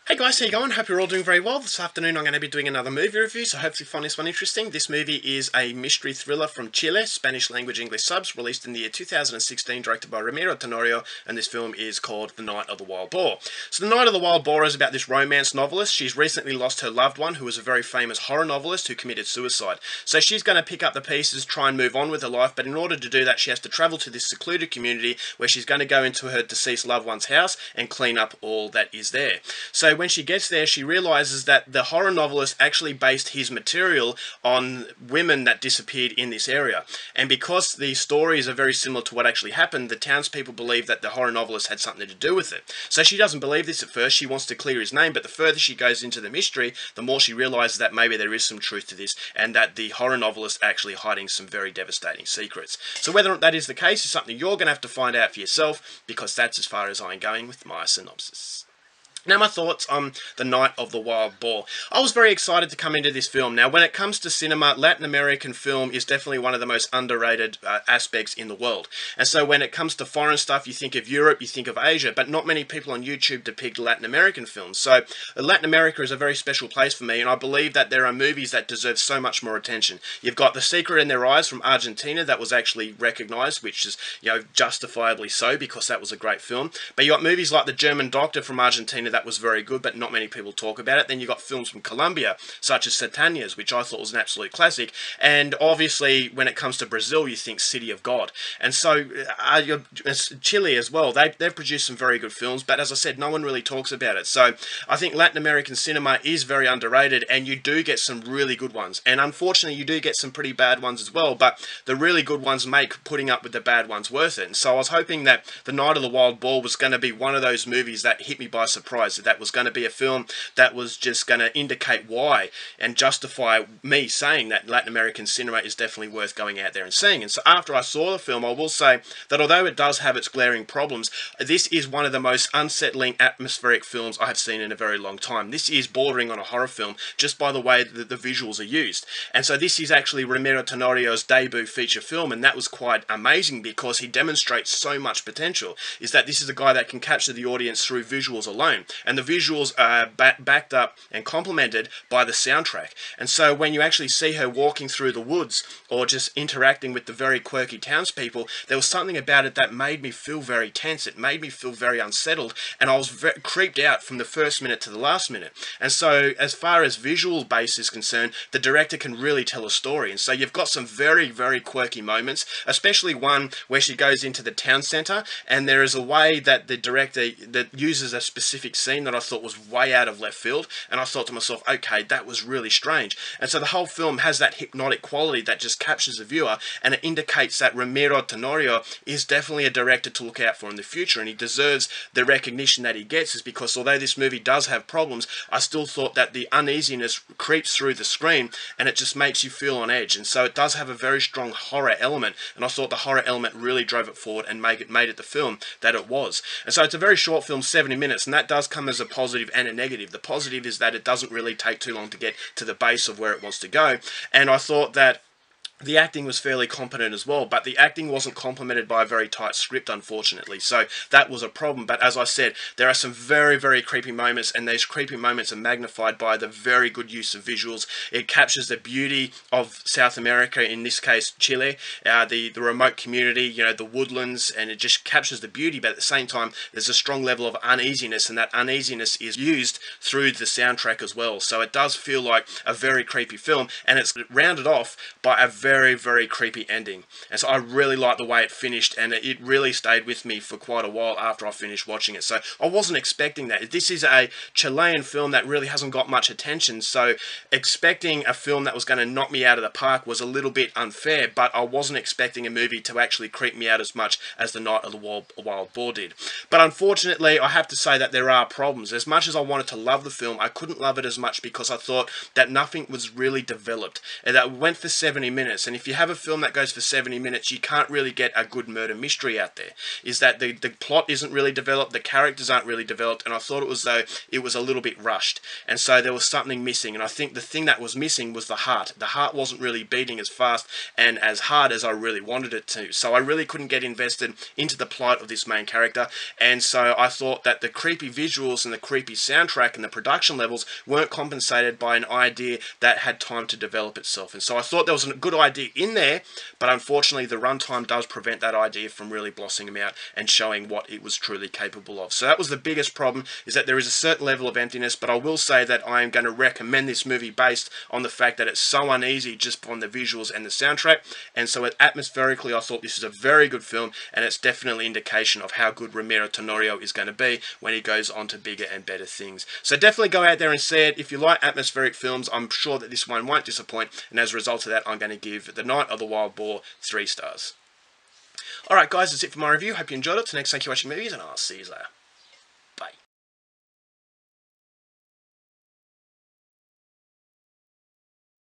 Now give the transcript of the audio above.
Hey guys, how you going? Hope you're all doing very well. This afternoon I'm going to be doing another movie review, so hopefully you find this one interesting. This movie is a mystery thriller from Chile, Spanish language English subs, released in the year 2016, directed by Ramiro Tenorio, and this film is called The Night of the Wild Boar. So The Night of the Wild Boar is about this romance novelist. She's recently lost her loved one, who was a very famous horror novelist who committed suicide. So she's going to pick up the pieces, try and move on with her life, but in order to do that she has to travel to this secluded community where she's going to go into her deceased loved one's house and clean up all that is there. So when she gets there, she realizes that the horror novelist actually based his material on women that disappeared in this area. And because the stories are very similar to what actually happened, the townspeople believe that the horror novelist had something to do with it. So she doesn't believe this at first. She wants to clear his name, but the further she goes into the mystery, the more she realizes that maybe there is some truth to this, and that the horror novelist actually hiding some very devastating secrets. So whether or not that is the case is something you're going to have to find out for yourself, because that's as far as I'm going with my synopsis. Now, my thoughts on The Night of the Wild Boar. I was very excited to come into this film. Now, when it comes to cinema, Latin American film is definitely one of the most underrated aspects in the world. And so when it comes to foreign stuff, you think of Europe, you think of Asia, but not many people on YouTube depict Latin American films. So Latin America is a very special place for me, and I believe that there are movies that deserve so much more attention. You've got The Secret in Their Eyes from Argentina that was actually recognised, which is, justifiably so, because that was a great film. But you got movies like The German Doctor from Argentina that was very good, but not many people talk about it. Then you got films from Colombia, such as Satanias, which I thought was an absolute classic. And obviously, when it comes to Brazil, you think City of God. And so, Chile as well, they've produced some very good films, but as I said, no one really talks about it. So, I think Latin American cinema is very underrated, and you do get some really good ones. And unfortunately, you do get some pretty bad ones as well, but the really good ones make putting up with the bad ones worth it. And so I was hoping that The Night of the Wild Boar was going to be one of those movies that hit me by surprise, that was going to be a film that was just going to indicate why and justify me saying that Latin American cinema is definitely worth going out there and seeing. And so after I saw the film, I will say that although it does have its glaring problems, this is one of the most unsettling atmospheric films I have seen in a very long time. This is bordering on a horror film just by the way that the visuals are used. And so this is actually Ramiro Tenorio's debut feature film, and that was quite amazing because he demonstrates so much potential. Is that this is a guy that can capture the audience through visuals alone. And the visuals are backed up and complemented by the soundtrack. And so when you actually see her walking through the woods or just interacting with the very quirky townspeople, there was something about it that made me feel very tense. It made me feel very unsettled, and I was creeped out from the first minute to the last minute. And so as far as visual base is concerned, the director can really tell a story. And so you've got some very, very quirky moments, especially one where she goes into the town centre, and there is a way that the director that uses a specific scene that I thought was way out of left field, and I thought to myself, okay, that was really strange. And so the whole film has that hypnotic quality that just captures the viewer, and it indicates that Ramiro Tenorio is definitely a director to look out for in the future, and he deserves the recognition that he gets, is because although this movie does have problems, I still thought that the uneasiness creeps through the screen, and it just makes you feel on edge. And so it does have a very strong horror element, and I thought the horror element really drove it forward and made it the film that it was. And so it's a very short film, 70 minutes, and that does come as a positive and a negative. The positive is that it doesn't really take too long to get to the base of where it wants to go, and I thought that the acting was fairly competent as well, but the acting wasn't complemented by a very tight script, unfortunately, so that was a problem. But as I said, there are some very, very creepy moments, and those creepy moments are magnified by the very good use of visuals. It captures the beauty of South America, in this case Chile, the remote community, the woodlands, and it just captures the beauty, but at the same time there's a strong level of uneasiness, and that uneasiness is used through the soundtrack as well. So it does feel like a very creepy film, and it's rounded off by a very, very creepy ending. And so I really like the way it finished, and it really stayed with me for quite a while after I finished watching it. So I wasn't expecting that. This is a Chilean film that really hasn't got much attention, so expecting a film that was going to knock me out of the park was a little bit unfair, but I wasn't expecting a movie to actually creep me out as much as The Night of the Wild Boar did. But unfortunately, I have to say that there are problems. As much as I wanted to love the film, I couldn't love it as much because I thought that nothing was really developed, and that went for 70 minutes. minutes. And if you have a film that goes for 70 minutes, you can't really get a good murder mystery out there. Is that the plot isn't really developed, the characters aren't really developed, and I thought it was though it was a little bit rushed. And so there was something missing, and I think the thing that was missing was the heart. The heart wasn't really beating as fast and as hard as I really wanted it to. So I really couldn't get invested into the plight of this main character, and so I thought that the creepy visuals and the creepy soundtrack and the production levels weren't compensated by an idea that had time to develop itself. And so I thought there was a good idea in there, but unfortunately the runtime does prevent that idea from really blossoming out and showing what it was truly capable of. So that was the biggest problem, is that there is a certain level of emptiness, but I will say that I am going to recommend this movie based on the fact that it's so uneasy just on the visuals and the soundtrack. And so atmospherically I thought this is a very good film, and it's definitely indication of how good Romero Tenorio is going to be when he goes on to bigger and better things. So definitely go out there and see it. If you like atmospheric films, I'm sure that this one won't disappoint, and as a result of that I'm going to give The Night of the Wild Boar 3 stars. Alright guys, that's it for my review. Hope you enjoyed it. Till next, thank you for watching movies, and I'll see you later. Bye.